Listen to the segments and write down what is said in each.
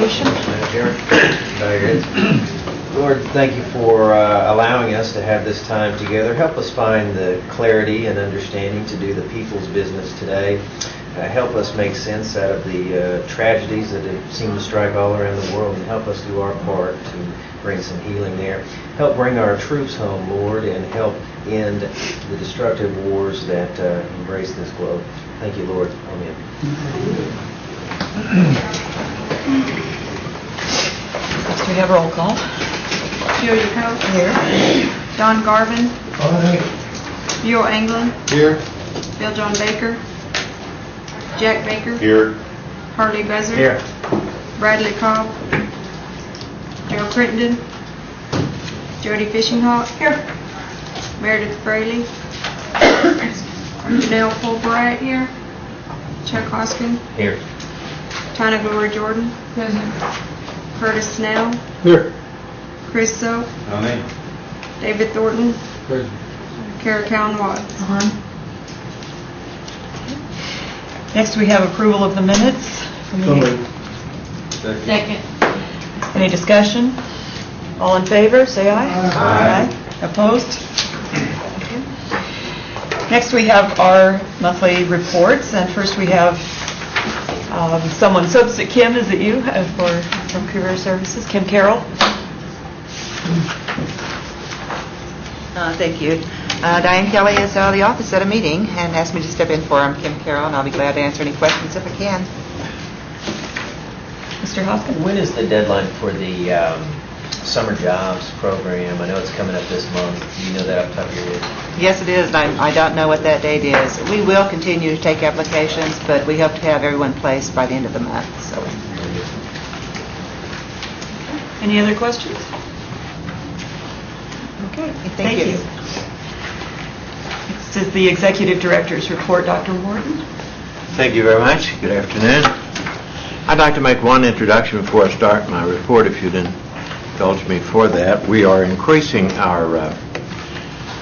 resolution. Lord, thank you for allowing us to have this time together. Help us find the clarity and understanding to do the people's business today. Help us make sense out of the tragedies that have seemed to strike all around the world, and help us do our part to bring some healing there. Help bring our troops home, Lord, and help end the destructive wars that embrace this globe. Thank you, Lord. Amen. Next we have roll call. Julia Coates. Here. Don Garvin. Aye. Buell England. Here. Bill John Baker. Jack Baker. Here. Harley Bezer. Here. Bradley Cobb. Joe Crittenden. Jody Fishinghawk. Here. Meredith Fraley. Janelle Fulbright here. Chuck Hoskin. Here. Tina Glory Jordan. Present. Curtis Snell. Here. Chris Soap. Aye. David Thornton. Present. Kara Cowan Watts. Next we have approval of the minutes. Second. Any discussion? All in favor, say aye. Aye. Opposed? Next we have our monthly reports, and first we have someone. So Kim, is it you from Career Services? Kim Carroll? Thank you. Diane Kelly is out of the office at a meeting and asked me to step in for him, Kim Carroll, and I'll be glad to answer any questions if I can. Mr. Hoskins? When is the deadline for the summer jobs program? I know it's coming up this month. Do you know that off the top of your head? Yes, it is, and I don't know what that date is. We will continue to take applications, but we hope to have everyone placed by the end of the month. So, Any other questions? Okay, Thank you. Next is the Executive Director's report. Dr. Morton? Thank you very much. Good afternoon. I'd like to make one introduction before I start my report, if you'd indulge me for that. We are increasing our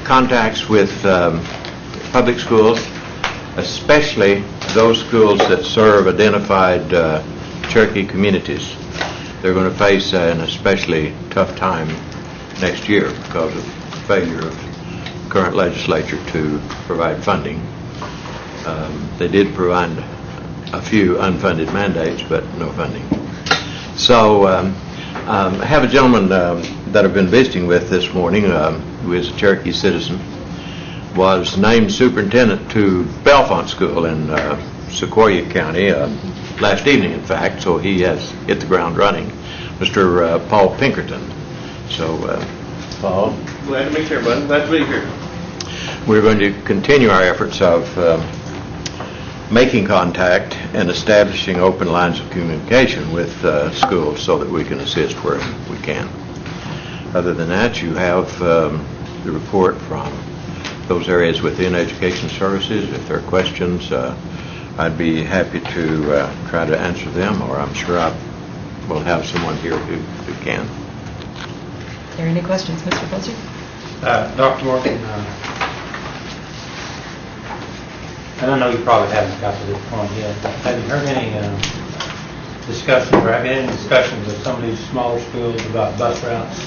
contacts with public schools, especially those schools that serve identified Cherokee communities. They're going to face an especially tough time next year because of the failure of the current legislature to provide funding. They did provide a few unfunded mandates, but no funding. So I have a gentleman that I've been visiting with this morning who is a Cherokee citizen, was named superintendent to Bellefonte School in Sequoia County last evening, in fact, so he has hit the ground running. Mr. Paul Pinkerton. So, Paul. Glad to meet you, bud. Glad to be here. We're going to continue our efforts of making contact and establishing open lines of communication with schools so that we can assist where we can. Other than that, you have the report from those areas within Education Services. If there are questions, I'd be happy to try to answer them, or I'm sure I will have someone here who can. Are there any questions, Mr. Buzzer? Dr. Morgan, and I know you probably haven't got to this point yet, but have you heard any discussions, or have you had any discussions with some of these smaller schools about bus routes?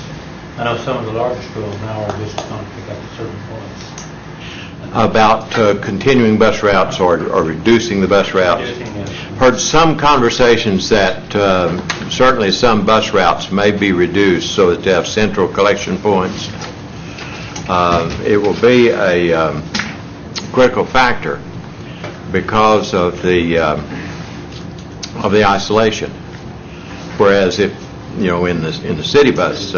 I know some of the larger schools now are just going to pick up at certain points. About continuing bus routes or reducing the bus routes. Heard some conversations that certainly some bus routes may be reduced so that they have central collection points. It will be a critical factor because of the isolation. Whereas if in the city bus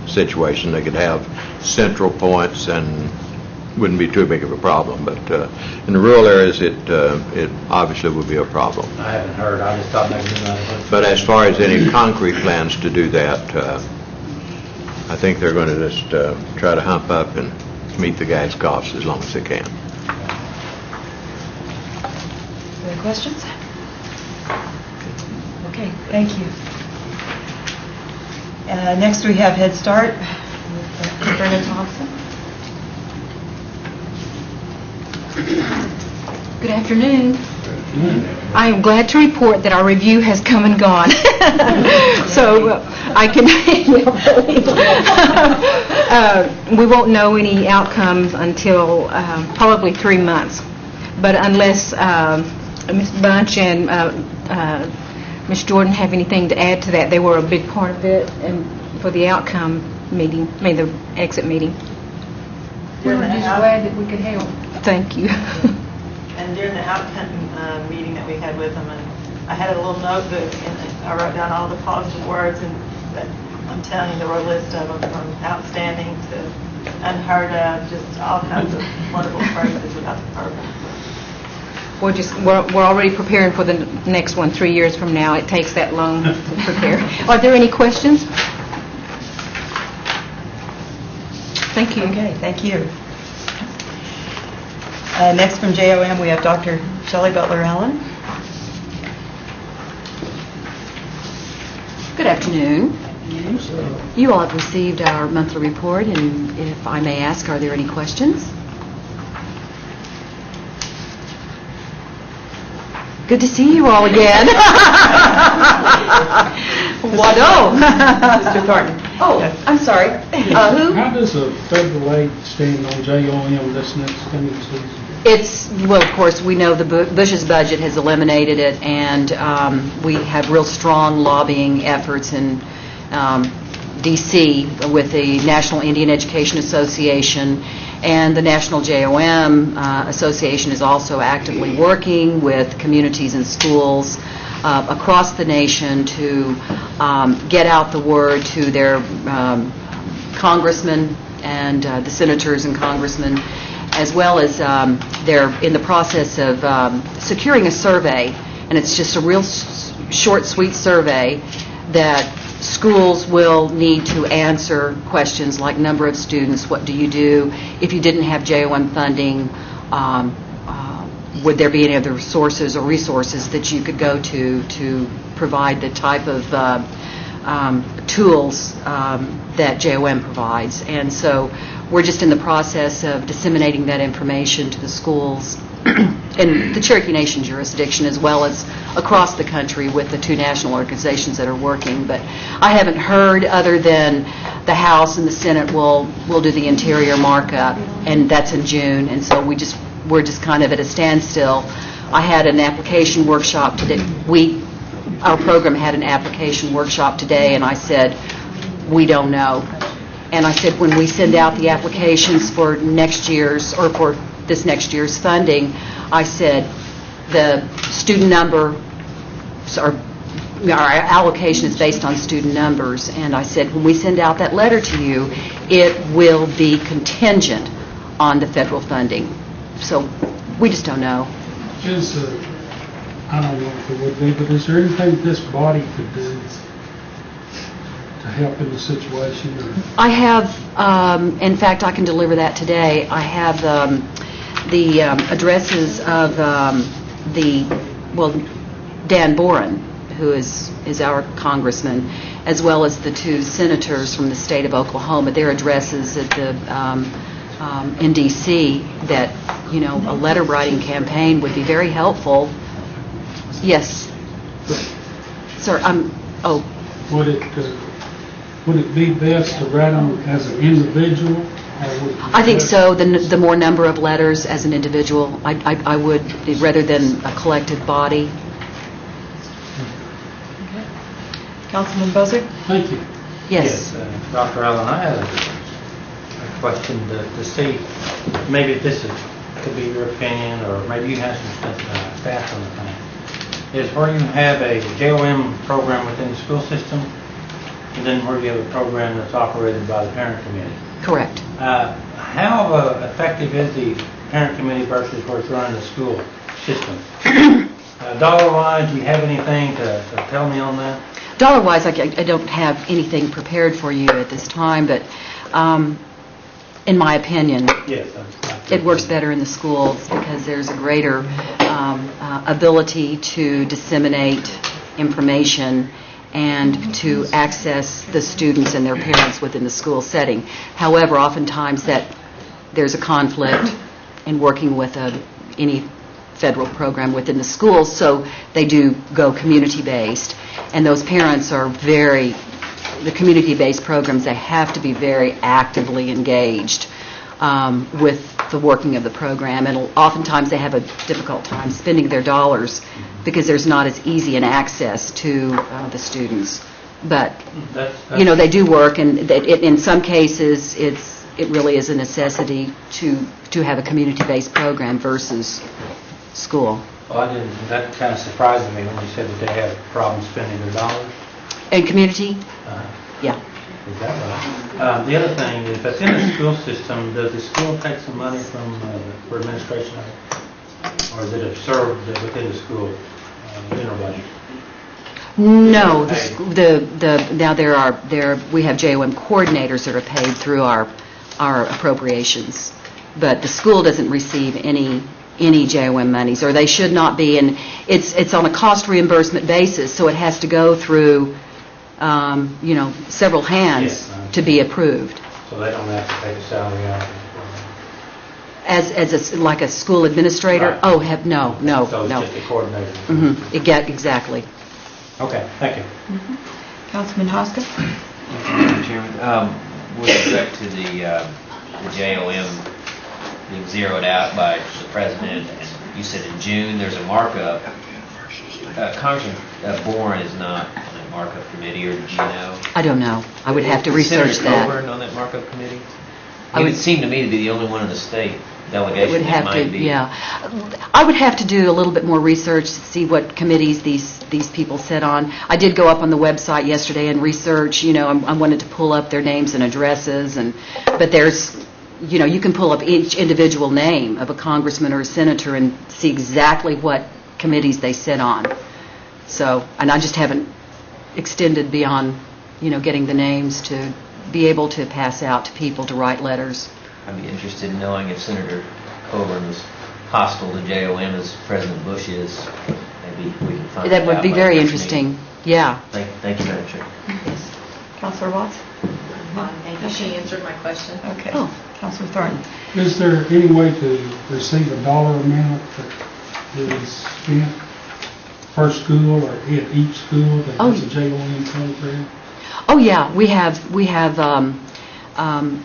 situation, they could have central points and wouldn't be too big of a problem, but in the rural areas, it obviously would be a problem. I haven't heard. I just thought maybe you might have. But as far as any concrete plans to do that, I think they're going to just try to hump up and meet the guys' costs as long as they can. Any questions? Okay, thank you. Next we have Head Start with Brenna Thompson. Good afternoon. I am glad to report that our review has come and gone. So I can, we won't know any outcomes until probably 3 months. But unless Ms. Bunch and Ms. Jordan have anything to add to that, they were a big part of it and for the outcome meeting, the exit meeting. We were just glad that we could help. Thank you. And during the outcome meeting that we had with them, and I had a little notebook, and I wrote down all the positive words, and I'm telling you, there were a list of them, from outstanding to unheard of, just all kinds of wonderful phrases about the program. We're already preparing for the next one 3 years from now. It takes that long to prepare. Are there any questions? Thank you. Okay, thank you. Next from JOM, we have Dr. Shelley Butler-Allen. Good afternoon. You all have received our monthly report, and if I may ask, are there any questions? Good to see you all again. What? Oh, Mr. Thornton. Oh, I'm sorry. Who? How does a federal aid stand on JOM this next coming season? Well, of course, we know the Bush's budget has eliminated it, and we have real strong lobbying efforts in D.C. with the National Indian Education Association, and the National JOM Association is also actively working with communities and schools across the nation to get out the word to their congressmen and the senators and congressmen, as well as they're in the process of securing a survey, and it's just a real short, sweet survey that schools will need to answer questions like number of students, what do you do if you didn't have JOM funding, would there be any other sources or resources that you could go to provide the type of tools that JOM provides. And so we're just in the process of disseminating that information to the schools in the Cherokee Nation jurisdiction, as well as across the country with the two national organizations that are working. But I haven't heard, other than the House and the Senate will do the interior markup, and that's in June. And so we're just kind of at a standstill. I had an application workshop today. Our program had an application workshop today, and I said, we don't know. And I said, when we send out the applications for next year's, or for this next year's funding, I said, the student number, our allocation is based on student numbers, and I said, when we send out that letter to you, it will be contingent on the federal funding. So we just don't know. I don't know if it would be, but is there anything this body could do to help in the situation? I have, in fact, I can deliver that today. I have the addresses of Dan Boren, who is our congressman, as well as the two senators from the state of Oklahoma. Their addresses at the in D.C. that, a letter writing campaign would be very helpful. Yes. Sir, Would it be best to write them as an individual? I think so. The more number of letters as an individual, I would, rather than a collective body. Councilman Bozick? Thank you. Yes. Dr. Allen, I have a question to see, maybe this could be your opinion, or maybe you have some stats on the thing, is where you have a JOM program within the school system, and then where you have a program that's operated by the parent committee. Correct. How effective is the parent committee versus where it's running the school system? Dollar-wise, do you have anything to tell me on that? Dollar-wise, I don't have anything prepared for you at this time, but in my opinion, yes, it works better in the schools because there's a greater ability to disseminate information and to access the students and their parents within the school setting. However, oftentimes that there's a conflict in working with any federal program within the schools, so they do go community-based. And those parents are the community-based programs, they have to be very actively engaged with the working of the program, and oftentimes they have a difficult time spending their dollars because there's not as easy an access to the students. But, they do work, and in some cases, it really is a necessity to have a community-based program versus school. Well, that kind of surprised me when you said that they have problems spending their dollars. And community? Yeah. Is that right? The other thing is, that's in the school system, does the school take some money for administration of it? Or is it absorbed within the school general budget? No, now we have JOM coordinators that are paid through our appropriations, but the school doesn't receive any JOM monies, or they should not be, and it's on a cost reimbursement basis, so it has to go through several hands to be approved. So they don't have to take a salary out? Like a school administrator? Right. Oh, no. So it's just a coordinator? Exactly. Okay, thank you. Councilman Hoskins? Mr. Chairman, with respect to the JOM being zeroed out by the president, and you said in June there's a markup. Congressman Bourne is not on that markup committee, or did you know? I don't know. I would have to Is research Senator that. Coburn on that markup committee? It would seem to me to be the only one in the state It delegation would that have might to, be. yeah. I would have to do a little bit more research to see what committees these people sit on. I did go up on the website yesterday and research, I wanted to pull up their names and addresses, but there's, you can pull up each individual name of a congressman or a senator and see exactly what committees they sit on. So, and I just haven't extended beyond, getting the names to be able to pass out to people to write letters. I'd be interested in knowing if Senator Coburn was hostile to JOM as President Bush is. Maybe we can find That would out be by very next interesting. meeting. Yeah. Thank you, Madam Chair. Yes. Councilor Watts? Thank you. She answered my question. Okay. Oh. Councilor Thornton? Is there any way to receive a dollar amount that is spent per school or at each school that has a JOM program? Oh, yeah.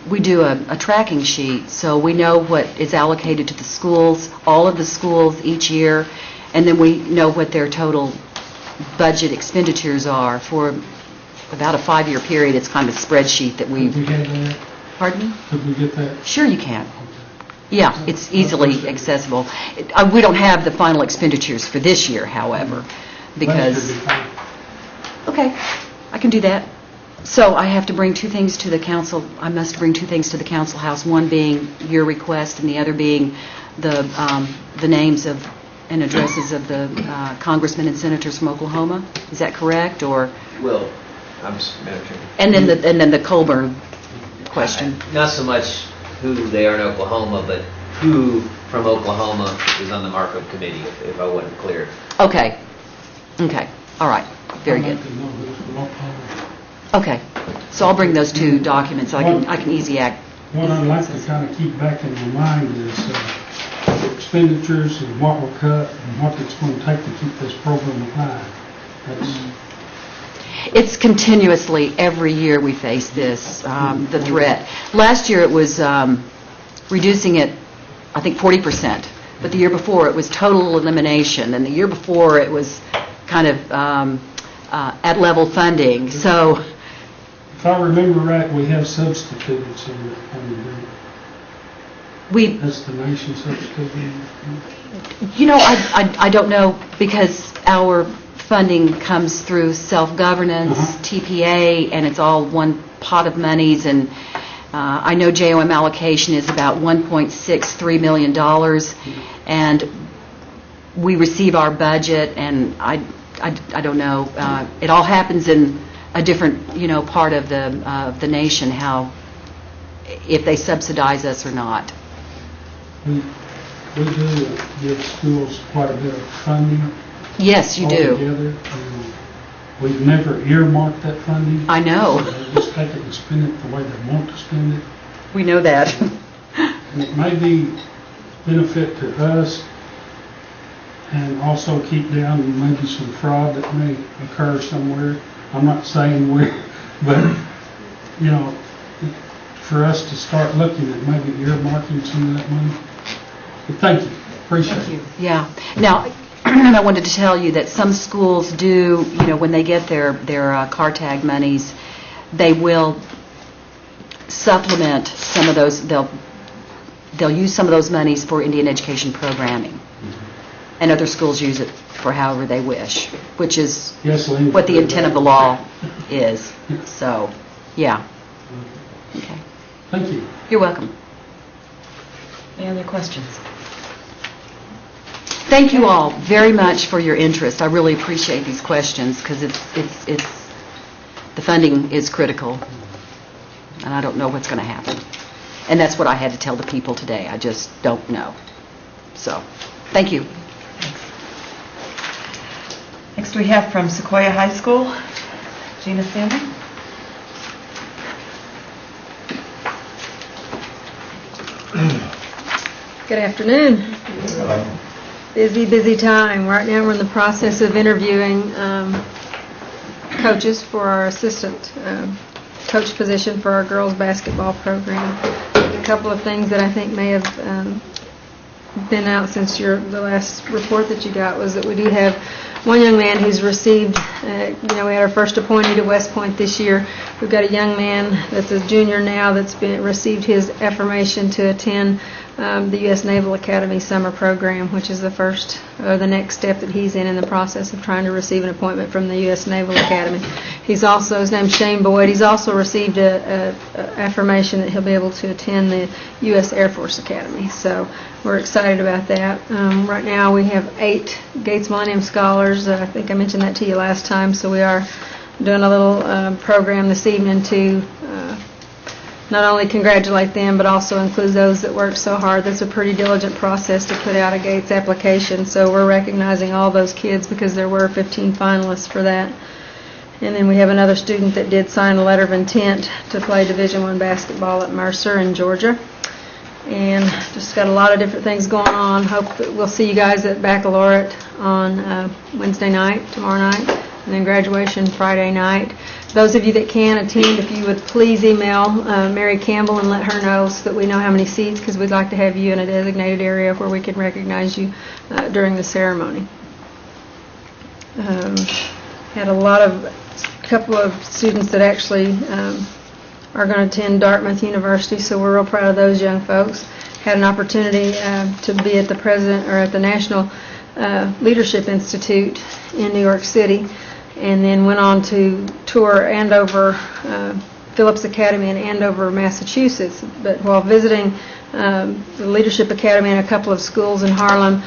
We do a tracking sheet, so we know what is allocated to the schools, all of the schools each year, and then we know what their total budget expenditures are for about a 5-year period. It's kind of a spreadsheet that Could we have that? Pardon me? Could we get that? Sure you can. Yeah, it's easily accessible. We don't have the final expenditures for this year, however, because... That should be fine. Okay, I can do that. So I have to bring two things to the council. I must bring two things to the council house, one being your request and the other being the names of and addresses of the congressmen and senators from Oklahoma. Is that correct, or? Well, I'm just, Madam Chair. And then the Colburn question. Not so much who they are in Oklahoma, but who from Oklahoma is on the markup committee, if I wasn't clear. Okay. All right. Very I'd good. like to know who's from Oklahoma. Okay. So I'll bring those two documents. I can easy act. What I'd like to kind of keep back in my mind is the expenditures and what will cut and what it's going to take to keep this program alive. It's continuously, every year we face this, the threat. Last year it was reducing it, I think, 40%. But the year before it was total elimination. And the year before it was kind of at level funding. So, If I remember right, we have substituted some on the bill. That's the nation substituting. I don't know, because our funding comes through self-governance, TPA, and it's all one pot of monies, and I know JOM allocation is about $1.63 million, and we receive our budget, and I don't know, it all happens in a different, part of the nation, how, if they subsidize us or not. We do give schools quite a bit of funding. Yes, you do. Altogether. We've never earmarked that funding. I know. They just take it and spend it the way they want to spend it. We know that. And it may be benefit to us and also keep down maybe some fraud that may occur somewhere. I'm not saying where, but, you know, for us to start looking at maybe earmarking some of that money. But thank you, appreciate it. Yeah. Now, I wanted to tell you that some schools do, you know, when they get their car tag monies, they will supplement some of those. They'll use some of those monies for Indian education programming, and other schools use it for however they wish, which is what the intent of the law is. So, yeah. Okay. Thank you. You're welcome. Any other questions? Thank you all very much for your interest. I really appreciate these questions because it's the funding is critical, and I don't know what's going to happen. And that's what I had to tell the people today. I just don't know. So, thank you. Next we have from Sequoia High School, Gina Salmon. Good afternoon. Busy time. Right now we're in the process of interviewing coaches for our assistant coach position for our girls basketball program. A couple of things that I think may have been out since the last report that you got was that we do have one young man who's received, we had our first appointee to West Point this year. We've got a young man that's a junior now that's received his affirmation to attend the U.S. Naval Academy summer program, which is the next step that he's in the process of trying to receive an appointment from the U.S. Naval Academy. His name's Shane Boyd. He's also received a affirmation that he'll be able to attend the U.S. Air Force Academy. So we're excited about that. Right now we have 8 Gates Millennium Scholars. I think I mentioned that to you last time. So we are doing a little program this evening to not only congratulate them, but also include those that worked so hard. That's a pretty diligent process to put out a Gates application. So we're recognizing all those kids because there were 15 finalists for that. And then we have another student that did sign a letter of intent to play Division I basketball at Mercer in Georgia. And just got a lot of different things going on. Hope that we'll see you guys at baccalaureate on Wednesday night, tomorrow night, and then graduation Friday night. Those of you that can attend, if you would please email Mary Campbell and let her know so that we know how many seats, because we'd like to have you in a designated area where we can recognize you during the ceremony. Had a couple of students that actually are going to attend Dartmouth University, so we're real proud of those young folks. Had an opportunity to be at the National Leadership Institute in New York City, and then went on to tour Andover, Phillips Academy in Andover, Massachusetts. But while visiting the Leadership Academy and a couple of schools in Harlem,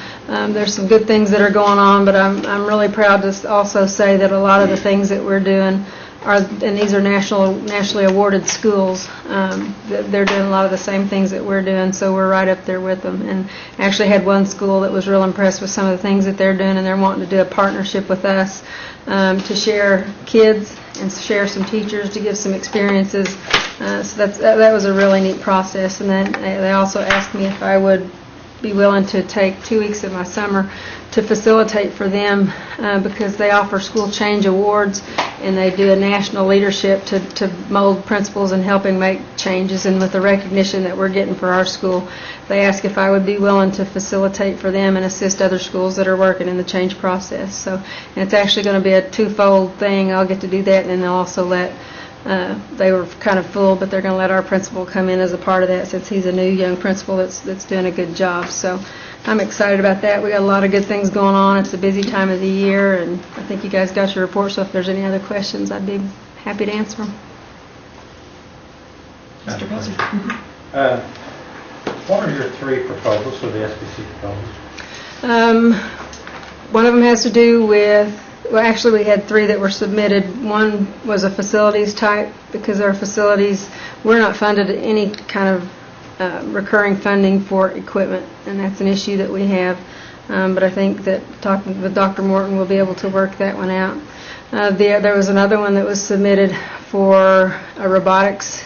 there's some good things that are going on, but I'm really proud to also say that a lot of the things that we're doing and these are nationally awarded schools, they're doing a lot of the same things that we're doing, so we're right up there with them. And actually had one school that was real impressed with some of the things that they're doing, and they're wanting to do a partnership with us to share kids and share some teachers to give some experiences. So that was a really neat process. And then they also asked me if I would be willing to take 2 weeks of my summer to facilitate for them because they offer school change awards and they do a national leadership to mold principals and helping make changes. And with the recognition that we're getting for our school, they asked if I would be willing to facilitate for them and assist other schools that are working in the change process. So, and it's actually going to be a twofold thing. I'll get to do that, and then they'll also let they were kind of full, but they're going to let our principal come in as a part of that since he's a new young principal that's doing a good job. So I'm excited about that. We got a lot of good things going on. It's a busy time of the year, and I think you guys got your report, so if there's any other questions, I'd be happy to answer them. Mr. President. What are your 3 proposals for the SBC proposals? One of them has to do with, well, actually we had 3 that were submitted. One was a facilities type because our facilities, we're not funded any kind of recurring funding for equipment, and that's an issue that we have. But I think that talking with Dr. Morton, we'll be able to work that one out. There was another one that was submitted for a robotics,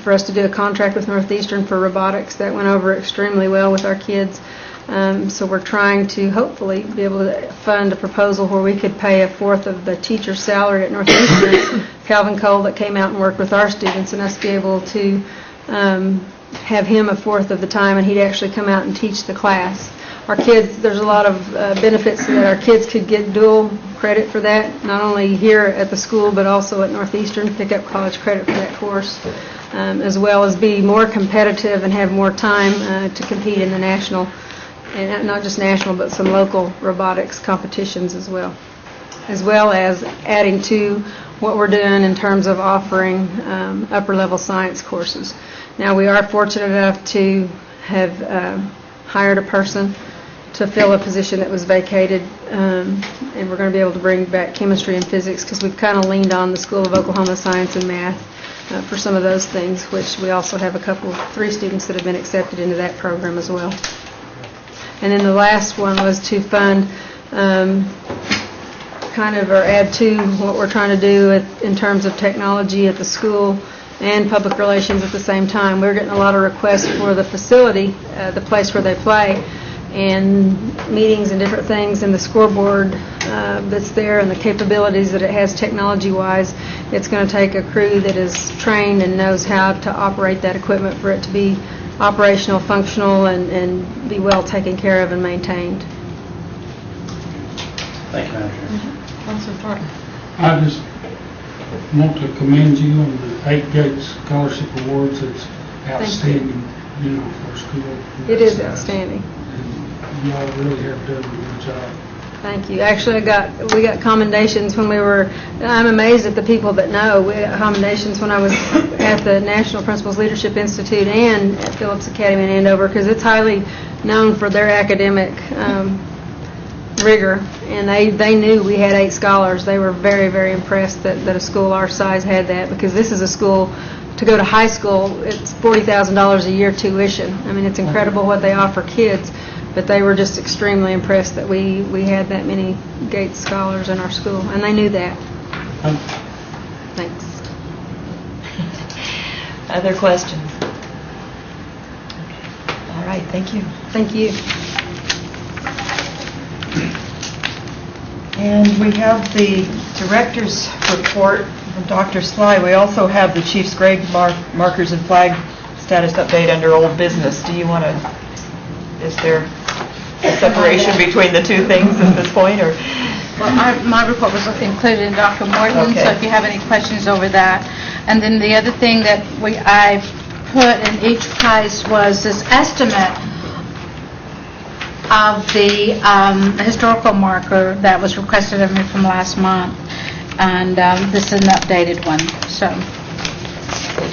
for us to do a contract with Northeastern for robotics. That went over extremely well with our kids. So we're trying to hopefully be able to fund a proposal where we could pay a fourth of the teacher's salary at Northeastern, Calvin Cole, that came out and worked with our students, and us be able to have him a fourth of the time, and he'd actually come out and teach the class. Our kids, there's a lot of benefits that our kids could get dual credit for that, not only here at the school, but also at Northeastern, pick up college credit for that course, as well as be more competitive and have more time to compete in the national, and not just national, but some local robotics competitions as well as adding to what we're doing in terms of offering upper-level science courses. Now, we are fortunate enough to have hired a person to fill a position that was vacated, and we're going to be able to bring back chemistry and physics, because we've kind of leaned on the School of Oklahoma Science and Math for some of those things, which we also have 3 students that have been accepted into that program as well. And then the last one was to fund or add to what we're trying to do in terms of technology at the school and public relations at the same time. We're getting a lot of requests for the facility, the place where they play, and meetings and different things, and the scoreboard that's there and the capabilities that it has technology-wise. It's going to take a crew that is trained and knows how to operate that equipment for it to be operational, functional, and be well taken care of and maintained. Thank you, Madam Chair. Councilor Thornton. I just want to commend you on the 8 Gates Scholarship Awards. It's outstanding, for school. It is outstanding. And y'all really have done a good job. Thank you. Actually, we got commendations when we were. I'm amazed at the people that know. We got commendations when I was at the National Principals Leadership Institute and at Phillips Academy in Andover, because it's highly known for their academic rigor. And they knew we had 8 scholars. They were very, very impressed that a school our size had that, because this is a school. To go to high school, it's $40,000 a year tuition. I mean, it's incredible what they offer kids. But they were just extremely impressed that we had that many Gates scholars in our school, and they knew that. Thanks. Other questions? All right, thank you. Thank you. And we have the director's report from Dr. Sly. We also have the chief's grade markers and flag status update under old business. Do you want to, is there a separation between the two things at this point, or? Well, my report was included in Dr. Morton, Okay. so if you have any questions over that. And then the other thing that I put in each place was this estimate of the historical marker that was requested of me from last month. And this is an updated one, so.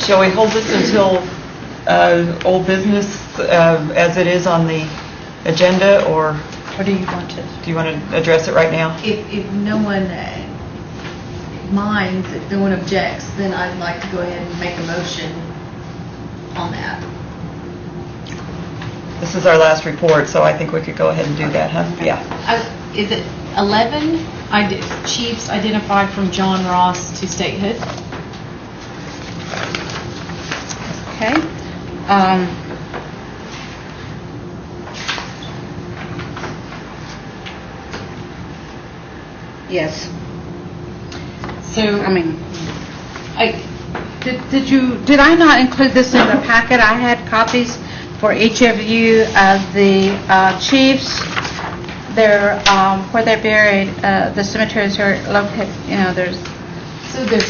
Shall we hold this until old business as it is on the agenda, or Or do you want to? do you want to address it right now? If no one minds, if no one objects, then I'd like to go ahead and make a motion on that. This is our last report, so I think we could go ahead and do that, huh? Yeah. Is it 11 chiefs identified from John Ross to statehood? Okay. Yes. So, Did I not include this in the packet? I had copies for each of you of the chiefs, their where they're buried, the cemeteries are located. There's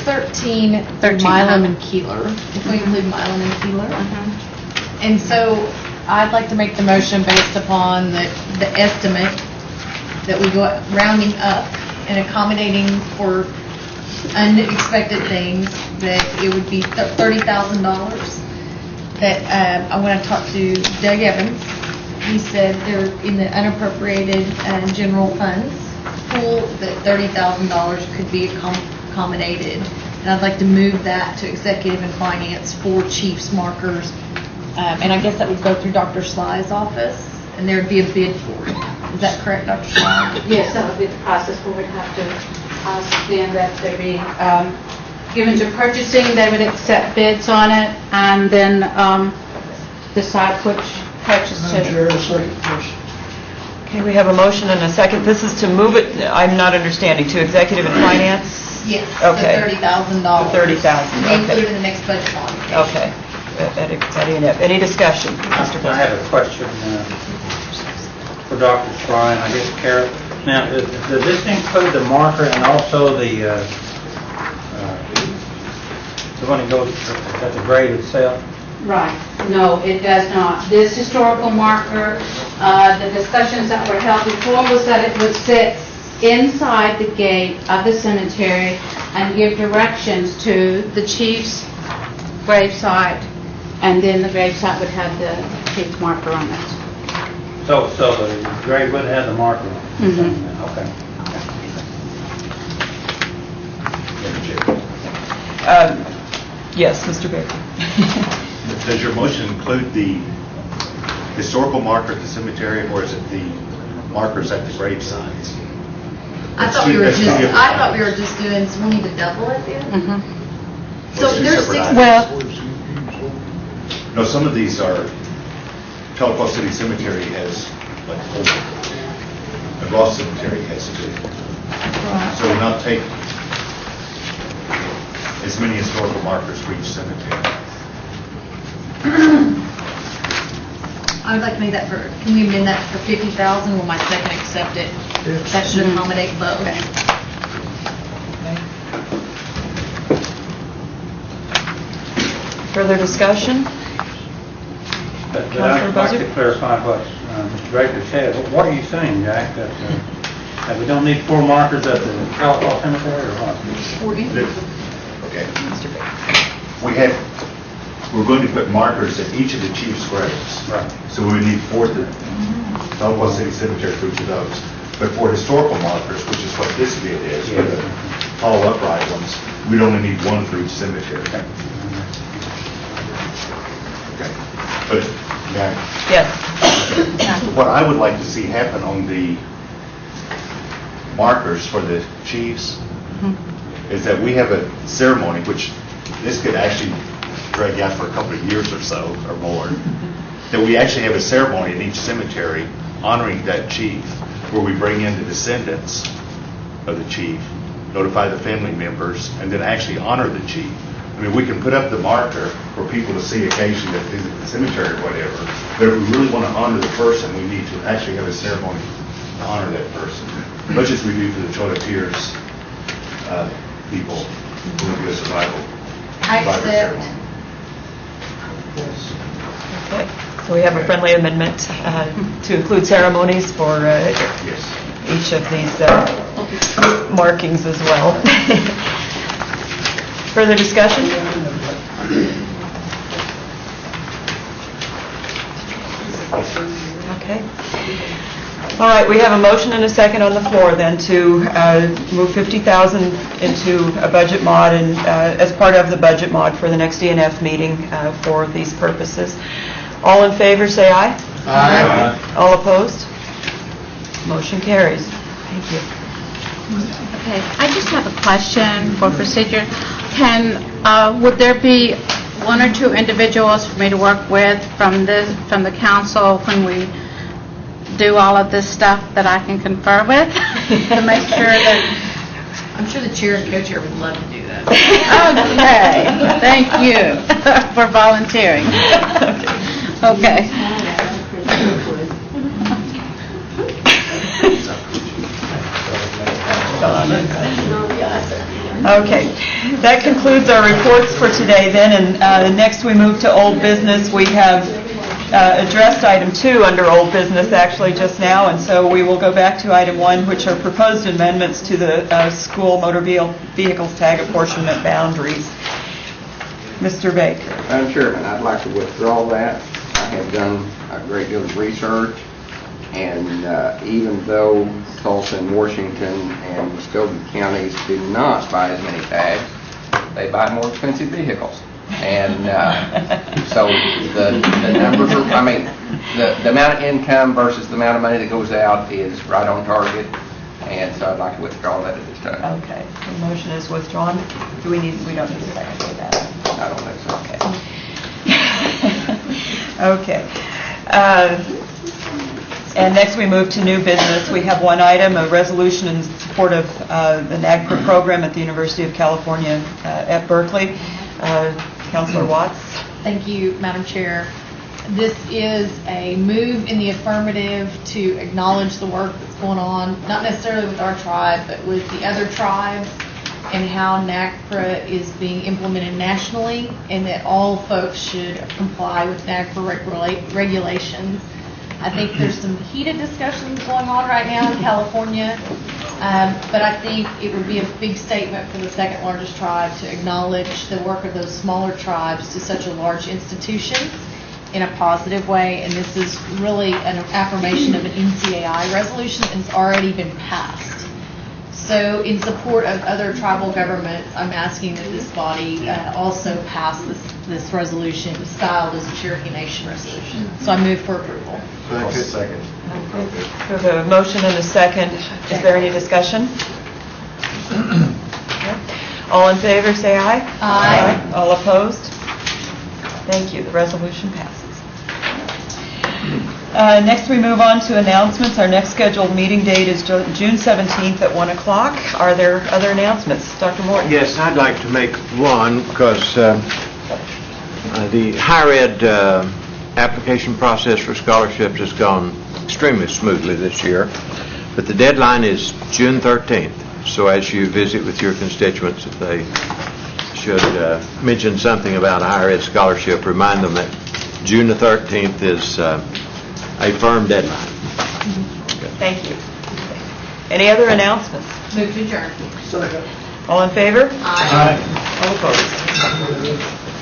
13 13, Milam and Keeler, if we include Milam and Keeler. And so I'd like to make the motion based upon the estimate that we go rounding up and accommodating for unexpected things, that it would be $30,000. That when I talked to Doug Evans, he said they're in the unappropriated general funds pool, that $30,000 could be accommodated. And I'd like to move that to executive and finance for chiefs markers. And I guess that would go through Dr. Sly's office, and there would be a bid for it. Is that correct, Dr. Sly? Yes, that would be the process. We would have to ask them that they be given to purchasing. They would accept bids on it and then decide which purchase to. Okay, we have a motion and a second. This is to move it, I'm not understanding, to executive and finance? Yes, Okay. the $30,000. The $30,000, Be okay. included in the next budget modification. Okay. Any discussion? Mr. I Bennett? have a question for Dr. Sprine, I guess Carol. Now, does this include the marker and also the one that goes at the grade itself? Right. No, it does not. This historical marker, the discussions that were held before was that it would sit inside the gate of the cemetery and give directions to the chief's gravesite, and then the gravesite would have the chief's marker on it. So the grade would have the marker on it? Mhm. Okay. Yes, Mr. Baker. Does your motion include the historical marker at the cemetery, or is it the markers at the grave signs? I thought we were just doing, so we need to double it then? Mhm. So Two there's separate six. items. No, some of these are, Telequa City Cemetery has like 4. The Ross Cemetery has 2. So we'll not take as many historical markers for each cemetery. I'd like to make that for, can we amend that for 50,000? Will my second accept it? That should accommodate both. Further discussion? But Councilor I'd like Buzzer? to clarify what Mr. Baker said. What are you saying, Jack, that we don't need 4 markers at the Telequa Cemetery, or what? Okay. We're going to put markers at each of the chief's graves. Right. So we need 4 at the Telequa City Cemetery for each of those. But for historical markers, which is what this bid is, for the tall upright ones, we'd only need 1 for each cemetery. Okay. But, yeah. Yes. What I would like to see happen on the markers for the chiefs is that we have a ceremony, which this could actually drag out for a couple of years or so, or more, that we actually have a ceremony in each cemetery honoring that chief, where we bring in the descendants of the chief, notify the family members, and then actually honor the chief. I mean, we can put up the marker for people to see occasionally that visit the cemetery or whatever, but if we really want to honor the person, we need to actually have a ceremony to honor that person, much as we do for the Chola Tears people who will do a survival ceremony. Okay. So we have a friendly amendment to include ceremonies for each of these markings as well. Further discussion? Okay. All right, we have a motion and a second on the floor then to move 50,000 into a budget mod and as part of the budget mod for the next DNF meeting for these purposes. All in favor, say aye. Aye. All opposed? Motion carries. Thank you. Okay, I just have a question for procedure. Would there be 1 or 2 individuals for me to work with from the council when we do all of this stuff that I can confer with to make sure that... I'm sure the chair and co-chair would love to do that. Okay, thank you for volunteering. Okay. Okay, that concludes our reports for today then, and next we move to old business. We have addressed item 2 under old business actually just now, and so we will go back to item 1, which are proposed amendments to the school motor vehicles tag apportionment boundaries. Mr. Baker. Madam Chairman, I'd like to withdraw that. I have done a great deal of research, and even though Tulsa and Washington and Muskogee counties do not buy as many tags, they buy more expensive vehicles. And so the numbers are, I mean, the amount of income versus the amount of money that goes out is right on target, and so I'd like to withdraw that at this time. Okay, the motion is withdrawn. We don't need a second for that. I don't think so. Okay. Okay. And next, we move to new business. We have one item, a resolution in support of the NAGPRA program at the University of California at Berkeley. Councilor Watts? Thank you, Madam Chair. This is a move in the affirmative to acknowledge the work that's going on, not necessarily with our tribe, but with the other tribes, and how NAGPRA is being implemented nationally, and that all folks should comply with NAGPRA regulations. I think there's some heated discussions going on right now in California, but I think it would be a big statement for the second largest tribe to acknowledge the work of those smaller tribes to such a large institution in a positive way, and this is really an affirmation of an NCAI resolution and it's already been passed. So in support of other tribal governments, I'm asking that this body also pass this resolution styled as a Cherokee Nation resolution. So I move for approval. Second. We have a motion and a second. Is there any discussion? All in favor, say aye. Aye. All opposed? Thank you. The resolution passes. Next, we move on to announcements. Our next scheduled meeting date is June 17th at 1 o'clock. Are there other announcements? Dr. Morton? Yes, I'd like to make one because the higher ed application process for scholarships has gone extremely smoothly this year, but the deadline is June 13th. So as you visit with your constituents, if they should mention something about a higher ed scholarship, remind them that June the 13th is a firm deadline. Thank you. Any other announcements? Move to adjourn. All in favor? Aye. All opposed?